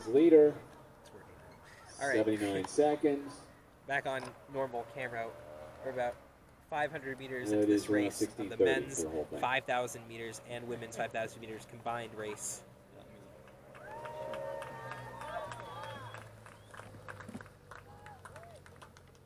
women's leader. It's working now. All right. 79 seconds. Back on normal camera. We're about 500 meters And into it this is around race of the 16:30 men's for the whole thing. 5,000 meters and women's 5,000 meters combined race.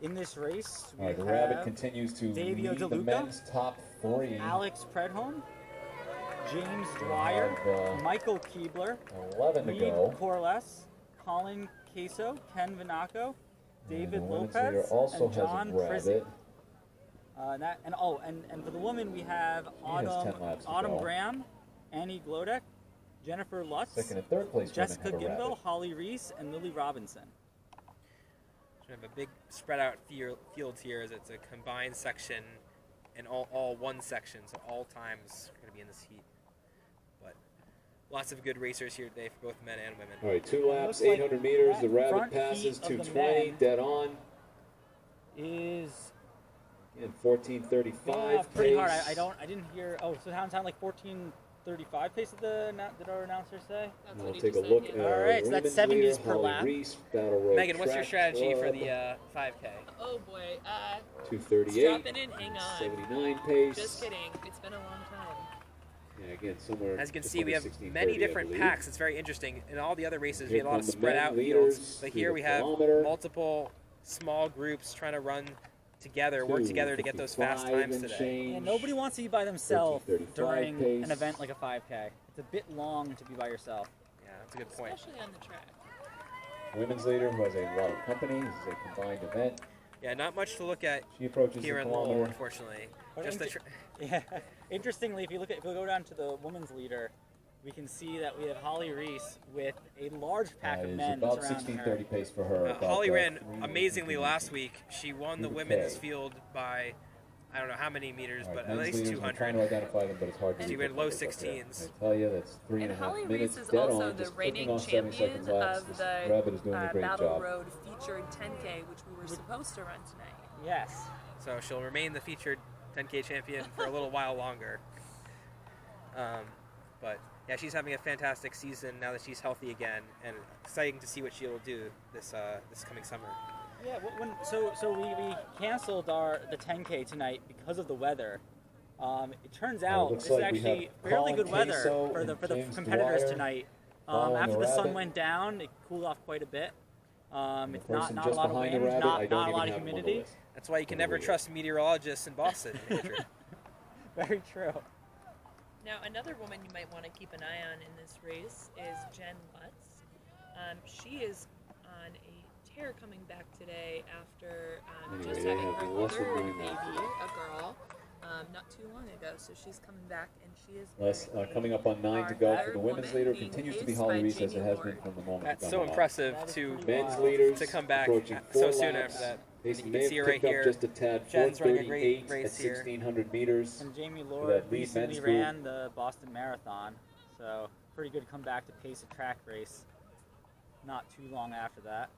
In this race, we All right, the have Rabbit continues to Davio lead the DeLuca, men's top 3. Alex Predholm, James Dwyer, have, Michael Keebler, 11 to Reed go. Corliss, Colin Queso, Ken Vanaco, David And the women's leader Lopez, also and has a John Rabbit. Frizzig. And for the women, we have has 10 laps to Autumn go. Graham, Annie Glodek, Jennifer Lutz, Second and third place women Jessica have a Gimbel, Rabbit. Holly Reese, and Lily Robinson. We have a big spread out field here as it's a combined section and all one section, so all times are going to be in this heat. But lots of good racers here today for both men and women. All right, 2 laps, Looks like 800 meters. The Rabbit front passes heat of the 220, men dead on. Is In 14:35 pretty hard. pace. I didn't hear. Oh, so it sound like 14:35 pace did our announcer say? That's We'll what he take a just look said, at yeah. our All right, so that's women's 70s leader, per Holly lap. Reese, Battle Road Megan, what's your Track strategy for Club, the 5K? Oh boy, 238, strap it in, hang on. 79 pace. Just kidding. It's been a long time. Yeah, again, somewhere. As you can just see, under we have 16:30, many I different believe. packs. It's very interesting. In all the other races, we Here had a lot of come the spread men out leaders fields. But through here the we have kilometer. multiple small groups trying to run together, work together to get those fast 2:55 times and today. change. Yeah, nobody wants to be by themselves 13:35 during pace. an event like a 5K. It's a bit long to be by yourself. Yeah, that's a good point. Especially on the track. Women's leader who has a lot of company. This is a combined event. Yeah, not much to look at She approaches here the in Lowell, kilometer. unfortunately. But Just the Yeah. Interestingly, if we go down to the women's leader, we can see that we have Holly Reese with a large pack of It's men about surrounding her. 16:30 pace for her. about, Holly ran 3 amazingly 15 last week. She won the Okay. women's field by, I don't know how many meters, All right, but at men's least leaders, we're trying to 200. identify them, but it's hard to And she read ran the low numbers up there. 16s. I tell you, that's 3.5 And Holly minutes Reese is dead also on. the Just clicking reigning off 70 champion seconds laps. of This the Rabbit is doing a great Battle job. Road featured 10K, which we were supposed to run tonight. Yes. So she'll remain the featured 10K champion for a little while longer. But yeah, she's having a fantastic season now that she's healthy again, and exciting to see what she'll do this coming summer. Yeah. So we canceled the 10K tonight because of the weather. It turns out looks this is like we actually have fairly Colin good weather Queso for and the James competitors Dwyer tonight. following After the the sun Rabbit. went down, it cooled off quite a bit. It's person not a just lot of behind the wind, Rabbit, I not don't a even lot of have him on the humidity. list. That's why you can On the never leader. trust meteorologists in Boston. Andrew. Very true. Now, another woman you might want to keep an eye on in this race is Jen Lutz. She is on a tear coming back today after Anyway, just they having have her Melissa third doing baby, that. a girl, not too long ago. So she's coming back, and she is Coming up on 9 to go for the women's leader. Continues to be Holly Reese as it has been from the moment. That's it's so gone off. impressive That is to pretty Men's wild. leaders to come back approaching so 4 soon laps. after that. They You may can have see her right picked up here. just a tad. Jen's running a great 4:38 race at here. 1,600 meters. And Jamie that Lord lead recently men's ran the Boston Marathon, so pretty good comeback to pace a track race. Not too long after that.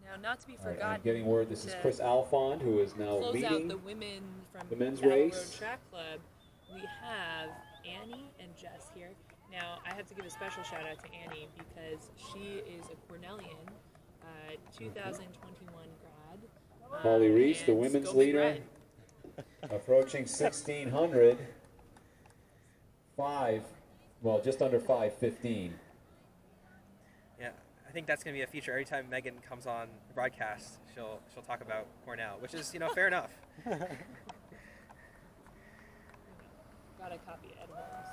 now not to be All right, forgotten. I'm getting word this is to Chris Alfond, who is now close out leading the women from the men's Battle race. Road Track Club. We have Annie and Jess here. Now, I have to give a special shout out to Annie because she is a Cornellian, 2021 grad. Holly Reese, the and women's go Big leader, Red. approaching 1,600. Just under 5:15. Yeah, I think that's going to be a feature. Every time Megan comes on the broadcast, she'll talk about Cornell, which is fair enough. Got a copy Ed Holmes.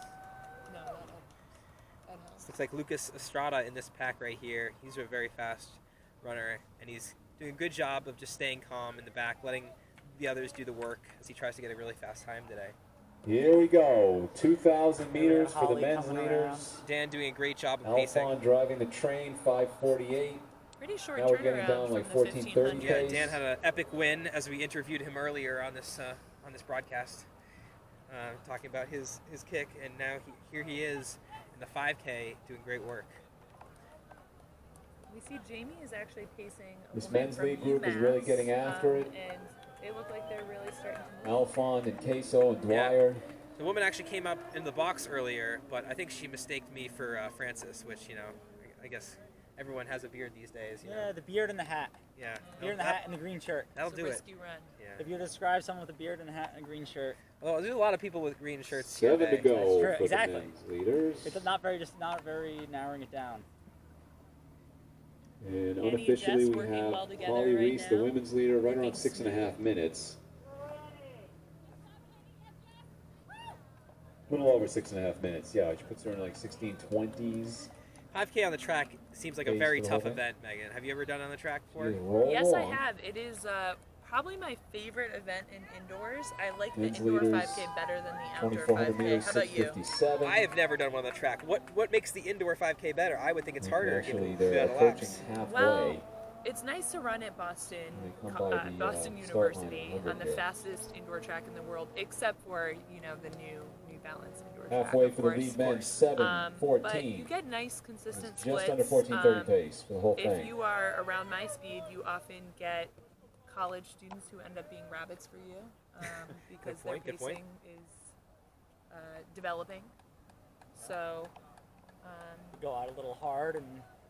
No, not Ed Holmes. Ed Holmes. This looks like Lucas Estrada in this pack right here. He's a very fast runner, and he's doing a good job of just staying calm in the back, letting the others do the work as he tries to get a really fast time today. Here we go. 2,000 meters for the Holly men's coming leaders. Dan doing a great job of pacing. Alfond driving the train, 5:48. Pretty short Now we're getting turnaround down from like the 14:30 1500. Yeah, pace. Dan had an epic win as we interviewed him earlier on this broadcast, talking about his kick, and now here he is in the 5K doing great work. We see Jamie is actually pacing a This woman men's from league group is UMass, really getting after it. And they look like they're really starting to move. Alfond and Queso and Yeah. Dwyer. The woman actually came up in the box earlier, but I think she mistaked me for Francis, which I guess everyone has a beard these days. You Yeah, know? the beard and the hat. Yeah. Beard and the hat and the green shirt. That'll It's a do it. risky run. Yeah. If you describe someone with a beard and a hat and a green shirt, Well, there's a lot of people with green shirts 7 to today. go That's true, for exactly. the men's leaders. it's not very narrowing it down. And Annie and unofficially, Jess we working have well together Holly right Reese, the now. women's leader, right around Looking 6.5 smooth. minutes. A little over 6.5 minutes. Yeah, she puts her in like 16:20s. 5K on the track seems like a Pace very for the tough whole thing. event, Megan. Have you ever done it on the track before? She's rolling Yes, I along. have. It is probably my favorite event in indoors. I like the Men's indoor leaders, 5K better than the outdoor 2,400 5K. meters, How about you? 6:57. I have never done one on the track. What makes the indoor 5K better? I would think it's harder. Actually, given they're the amount of approaching laps. halfway. Well, it's nice to run at Boston, They come by the, Boston start line University, a little on the bit. fastest indoor track in the world, except for the new Balance indoor Halfway track. for the lead men, 7:14. But you get nice, consistent It's splits. just under 14:30 pace for the whole If thing. you are around my speed, you often get college students who end up being rabbits for you because their Good point. pacing is developing. So Go out a little hard and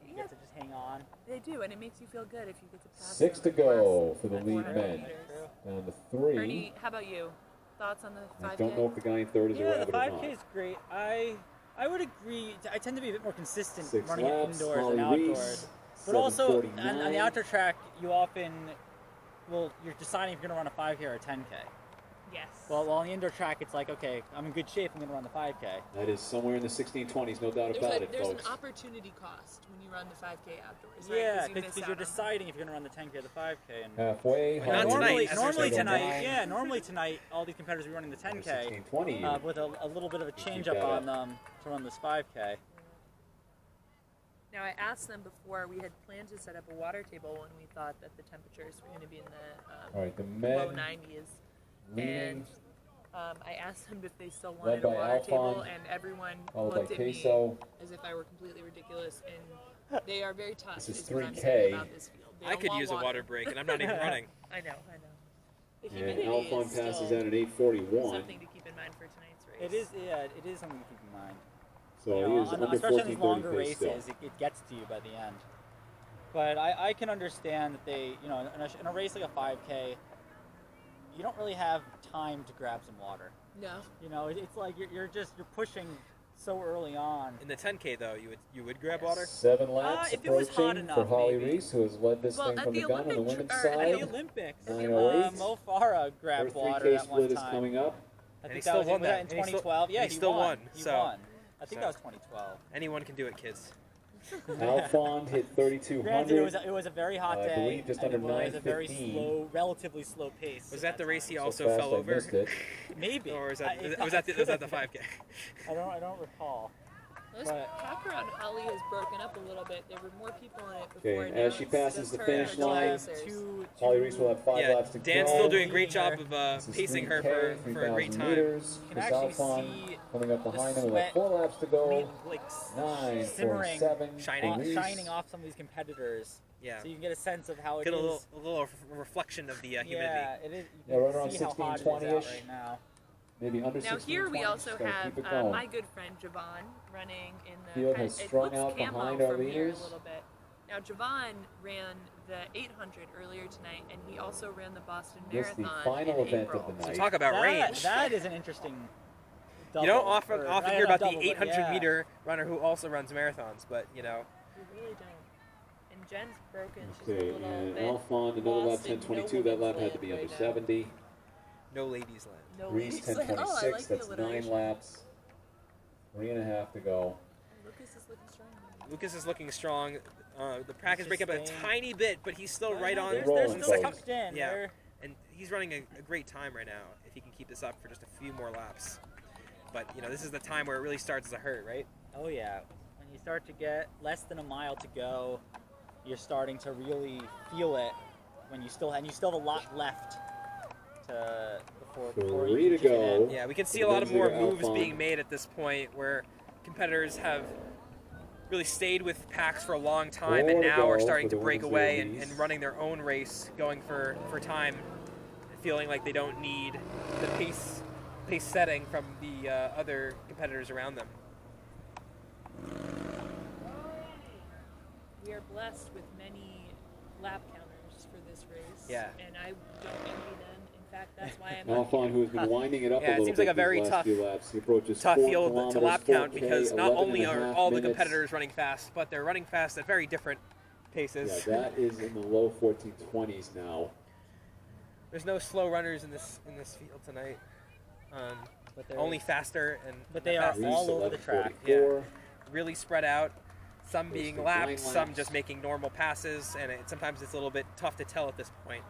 you Yeah. get to just hang on. they do, and it makes you feel good if you get to pass. 6 them to in the go last for the lead 400 men. meters. Down to 3. Ernie, how about you? Thoughts on the 5K? I don't know if the guy in third is a Yeah, the rabbit or 5K not. is great. I would agree. I tend to be a bit more consistent 6 running it laps, indoors Holly and Reese, outdoors. But also on 7:49. the outdoor track, you often you're deciding if you're going to run a 5K or a 10K. Yes. Well, on the indoor track, it's like, okay, I'm in good shape. I'm going to run the 5K. That is somewhere in the 16:20s, no doubt about it, there's folks. an opportunity cost when you run the 5K outdoors, right? Yeah, you because miss you're out on- deciding if you're going to run the 10K or the 5K. And Halfway, But not Holly tonight, normally, Reese, normally 7:09. tonight, normally tonight, all these competitors will be running the 10K 16:20. with a little bit of a change that up up. on them to run this 5K. Now, I asked them before, we had planned to set up a water table when we thought that the temperatures were going to be in the All right, the low men 90s. leading, And I asked them if they still Led wanted a by water table, Alphonse, and everyone followed looked by at me Queso. as if I were completely ridiculous. And they are very tough. This is what I'm 3K. saying about this field. They I don't could want use a water break, and I'm not even running. I know. The And humidity Alphonse is passes still out at 8:41. something to keep in mind for tonight's race. It is, yeah, it is something to keep in mind. So You he know, is under especially on these 14:30 longer pace still. races, it gets to you by the end. But I can understand that they, in a race like a 5K, you don't really have time to grab some water. No. It's like you're pushing so early on. In the 10K though, you would grab water. 7 laps if it was hot approaching enough, for Holly maybe. Reese, who has led this Well, thing at from the the gun on the Olympic women's tr- or at At the side. Olympics, 9:08. Mo Farah Her grabbed water 3K at one split is time. coming up. I And he think still that was, won was that that. in And he still- 2012. Yeah, he still won, He so- won. I think so- that was 2012. Anyone can do it, kids. Alphonse hit Granted, 3,200. it was a very hot I day. believe just and under it was a very 9:15. relatively slow pace. Was at that the race he time. also So fast fell I over? missed it. Maybe. Or was that It was that the could've 5K? been. I don't recall. This But- track around Holly has broken up a little bit. There were more people in it Okay, before. and now as she it's passes just the her finish and Still line, has racers. Holly Reese will have 5 Yeah, laps to Dan's go. still doing a great Leading her. job of This is pacing 3K, her for a great 3,000 time. meters. You can Chris actually Alphonse see coming up the behind him with sweat 4 laps to go. like 9:47. Shining. Reese. shining off some of these competitors. Yeah. So you can get a sense of how it Get a is. little reflection of the humidity. Yeah, it is. Yeah, You right can around see how hot it is 16-20-ish. out right now. Maybe under Now 16. here we also Gotta have keep it going. my good friend Javon running in the Field kind has of, it strung looks out camo behind our from here leaders. a little bit. Now Javon ran the 800 earlier tonight, and he also ran the Boston Just the Marathon final in event April. of the So night. talk about That- range. That is an interesting. You don't double, often or- hear not about the double, but 800 yeah. meter runner who also runs marathons, but We really don't. And Jen's broken. She's a Okay, little and bit Alphonse, another lap lost in 10:22. That lap no had to be women's under land right 70. no ladies land. now. No Reese ladies' land. Oh, I 10:26. like the That's 9 alliteration. laps. 3.5 to go. Lucas is looking strong. Lucas is looking strong. The track is He's breaking up a staying- tiny bit, but he's still right on. They're rolling, still folks. tucked in. Yeah. They're- And he's running a great time right now. If he can keep this up for just a few more laps. But this is the time where it really starts to hurt, right? Oh yeah. When you start to get less than a mile to go, you're starting to really feel it. When you still have a lot left before Three you to kick it go. in. Yeah, we can see The a lot of men's more leader, moves Alphonse. being made at this point where competitors have really stayed with packs for a long time and Four to now are go starting for to the break women's away ladies. and running their own race, going for time, feeling like they don't need the pace setting from the other competitors around them. are blessed with many lap counters for this race. Yeah. And I don't envy them. In fact, that's why I'm up Alphon, here. who's been winding it up Yeah, a it little seems bit like a very these last tough- few laps. He approaches Tough 4 field to kilometers, lap count 4K, because not 11 only and a are half all the minutes. competitors running fast, but they're running fast at very different paces. Yeah, that is in the low 1420s now. There's no slow runners in this field tonight. But they're- Only faster and But they are fastest. all Reese, over the track. 11:44. Really spread out. Some Close being to lapped, 9 some laps. just making normal passes, and sometimes it's a little bit tough to tell at this point.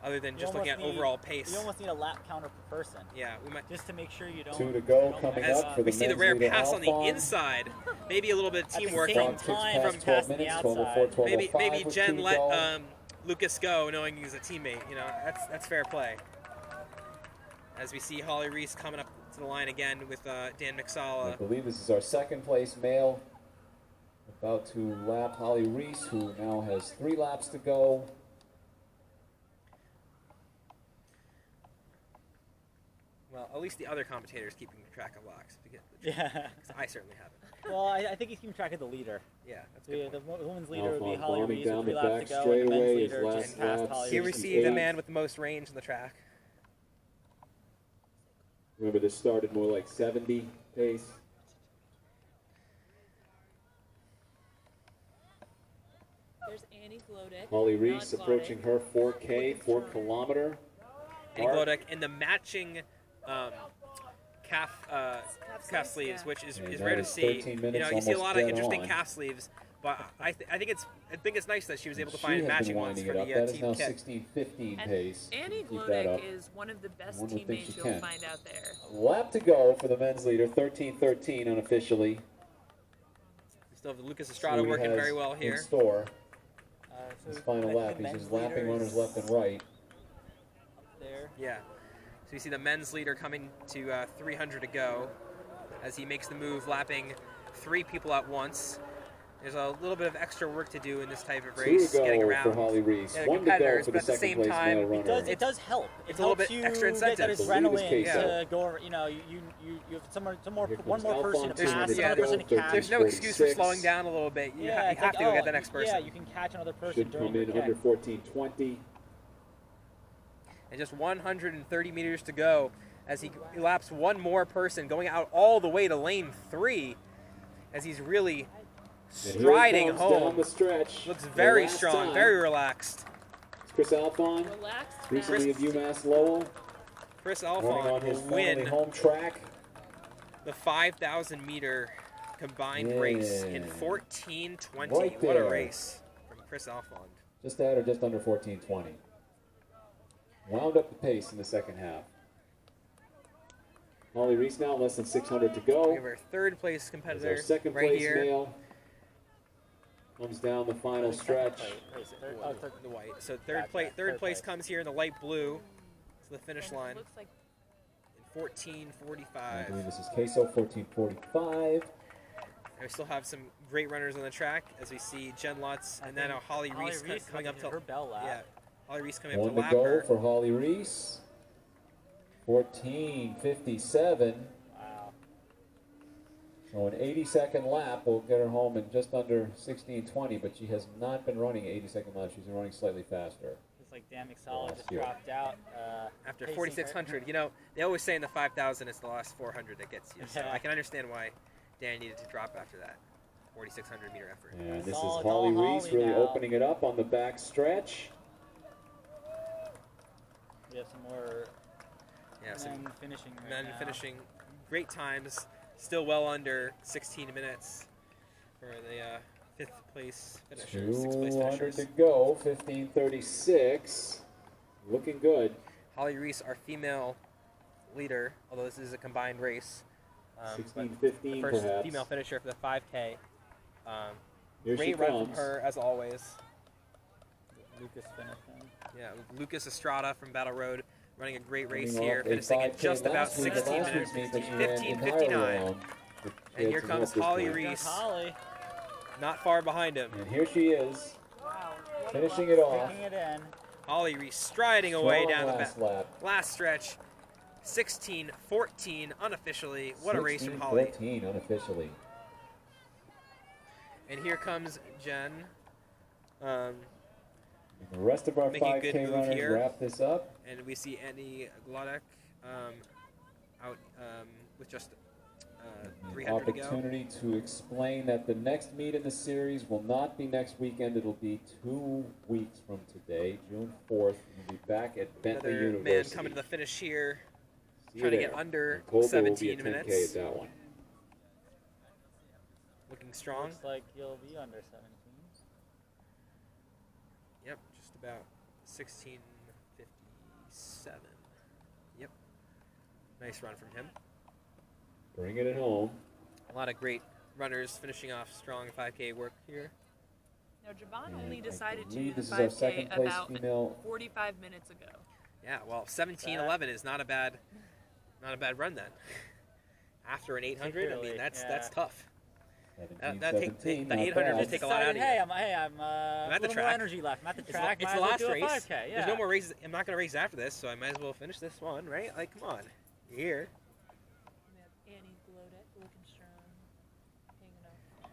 Other than You just looking at almost need- overall pace. You almost need a lap counter per person, Yeah, we might. just to make sure you don't. 2 to go don't coming mess As up up. for we the see the men's rare leader, pass on the Alphon. inside. Maybe a little bit of At the teamwork same from, Front time, past from 12 passing the minutes, outside. 12:04, maybe 12:05 with 2 Jen to let go. Lucas go, knowing he's a teammate. You know, that's fair play. As we see Holly Reese coming up to the line again with Dan I McSalla. believe this is our second place male. About to lap Holly Reese, who now has 3 laps to go. Well, at least the other commentators keeping track of laps. Yeah. I certainly haven't. Well, I think he's keeping track of the leader. Yeah, that's a good The point. women's leader would be Alphon Holly bombing Reese with down 3 the laps back to go, and the men's straightaway, leader his just last passed lap, Holly Here Reese. we see the 68. man with the most range in the track. Remember, this started more like 70 pace. There's Annie Glodick. Holly Reese non-Glodick. approaching her 4K, 4 kilometer. And mark. Glodick in the matching calf sleeves, yeah. which is And rare that to is see. 13 You minutes, know, you see a almost lot of dead interesting on. calf sleeves, but I think it's nice that she was able to She find has matching been ones winding for it up. the That is team now kit. 16:15 And pace. Annie Keep that up. Glodick is one of the best One would think teammates she you'll can. find out there. Lap to go for the men's leader, 13:13 unofficially. We still have Lucas Estrada So he working has very well in here. store So his final I think lap. the He's men's just lapping leader runners is left and right. up there. Yeah. So you see the men's leader coming to 300 to go as he makes the move, lapping 3 people at once. There's a little bit of extra work to do in this type of 2 race, to getting go around. for Holly Reese. Yeah, 1 to go competitors, for but the at the second same place time, male runner. It does help. It's a little helps bit you extra get that incentive. I believe it's adrenaline Queso. to go. You know, you have Here one comes more person to Alphon, pass, 200 another to person go, to catch. There's no excuse for 46. slowing down a little bit. You Yeah, have to go get the next person. Yeah, you can catch another person Should during come your in kick. under 14:20. And just 130 meters to go as he laps one more person, going out all the way to lane 3 as he's really And here he striding comes down home. the stretch. Looks The very last strong, time. very relaxed. It's Chris Alphon, Relaxed. recently of fast. UMass Lowell, Chris running on Alphon his will family win home track. the 5,000 meter combined race in Yeah. 14:20. Right What a there. race from Chris Alphon. Just at or just under 14:20. Wound up the pace in the second half. Holly Reese now less than 600 to We go. have our third place As competitor our second right place here. male comes down the final stretch. The white. So Gotcha. third Third place place. comes here in the light blue to the finish And it line looks like in I 14:45. believe this is Queso, 14:45. And we still have some great runners on the track as we see Jen Lutz and then Holly Reese coming up to her bell lap. yeah. Holly Reese coming up One to to lap go her. for Holly Reese. 14:57. Wow. So an 80-second lap will get her home in just under 16:20, but she has not been running 80-second laps. She's been running slightly faster. It's like Dan McSalla Last just year. dropped out. After pacing 4,600, you know, they always say in the 5,000 it's the last 400 that gets you. So Yeah. I can understand why Dan needed to drop after that 4,600 meter effort. And It's this is all Holly Reese Holly really now. opening it up on the back stretch. We have some more Yeah, some men finishing right men now. finishing great times, still well under 16 minutes for the fifth place finishers, sixth place 200 finishers. to go, 15:36. Looking good. Holly Reese, our female leader, although this is a combined race. But 16:15 the first perhaps. female finisher for the 5K. Here she Great run comes. from her, as always. Lucas finishing. Yeah, Lucas Estrada from Battle Road running a great race Coming here, off a finishing in 5K just about last week, 16 last minutes. week's meet that she ran entirely 15:59. alone. But she And had here some comes help this Holly time. Reese. There's Holly. Not far behind him. And here she is, Wow. finishing it off. Sticking it in. Holly Reese striding away Strong down the last back. lap. Last stretch, 16:14 unofficially. What a race from Holly. 16:14 unofficially. And here comes Jen. And the rest of our Making a good 5K move runners here. wrap this up. And we see Annie Glodek out with just An 300 to go. opportunity to explain that the next meet in the series will not be next weekend. It'll be 2 weeks from today, June 4th. We'll be back at Bentley Another University. man coming to the finish here, See you trying to there. get under I'm told there will be 17 a 10K minutes. at that one. Looking strong. Looks like you'll be under 17. Yep, just about 16:57. Yep. Nice run from him. Bringing it home. A lot of great runners finishing off strong 5K work here. Now, Javon And only I decided to believe do this the is our 5K second place about female. 45 minutes ago. Yeah, well, 17:11 is not a bad run then. After an 800, I mean Particularly, that's tough. 17, That take 17, the not 800 bad. just take a lot out of you. Hey, I'm at a the little track. more energy left. I'm at the track. It's might the as well last do a race. 5K, yeah. There's no more races. I'm not going to race after this, so I might as well finish this one, right? Like, come on, you're here. We have Annie Glodek looking strong, hanging off.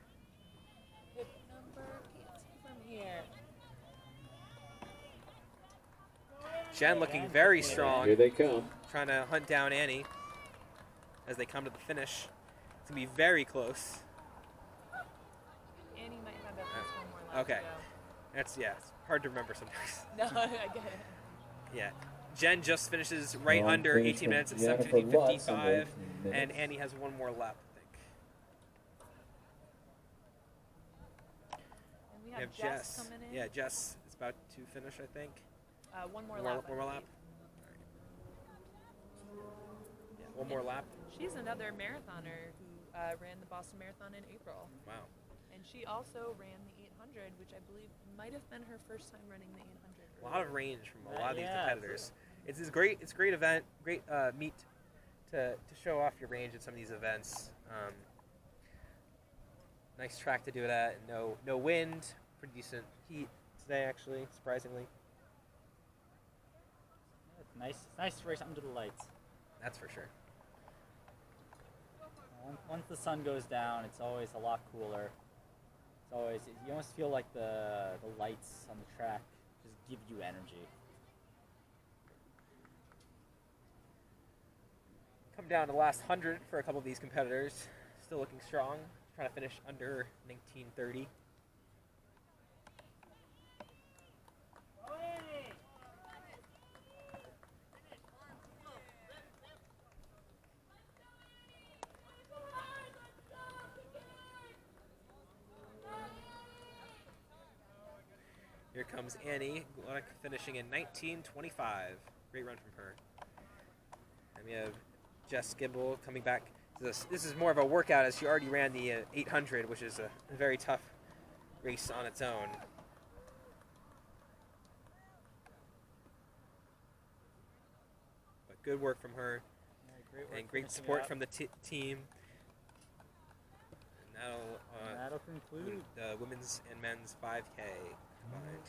Hip number, can't see from here. Jen looking very strong, Here they come. trying to hunt down Annie as they come to the finish. It's going to be very close. Annie might have at least one more lap Okay. to go. It's hard to remember sometimes. No, I get it. Yeah. Jen just finishes right Well, under finish 18 from minutes at Jennifer Lutz in 17:55, 18 and minutes. Annie has one more lap, I think. And we have Jess coming in. Yeah, Jess is about to finish, I think. One more One lap. more lap. Yeah, one more lap. She's another marathoner who ran the Boston Marathon in April. Wow. And she also ran the 800, which I believe might have been her first time running the 800. A lot of range from a lot of these Yeah, competitors. It's a great event, great meet to show off your range at some of these events. Nice track to do it at. No wind, pretty decent heat today actually, surprisingly. It's nice to race under the lights. That's for sure. Once the sun goes down, it's always a lot cooler. It's always, you almost feel like the lights on the track just give you energy. Come down to the last 100 for a couple of these competitors. Still looking strong. Trying to finish under 19:30. Here comes Annie Glodek finishing in 19:25. Great run from her. And we have Jess Gimble coming back. This is more of a workout as she already ran the 800, which is a very tough race on its own. But good work from her, Yeah, and great finishing support up. from the team. And And that'll conclude. the women's and men's 5K combined.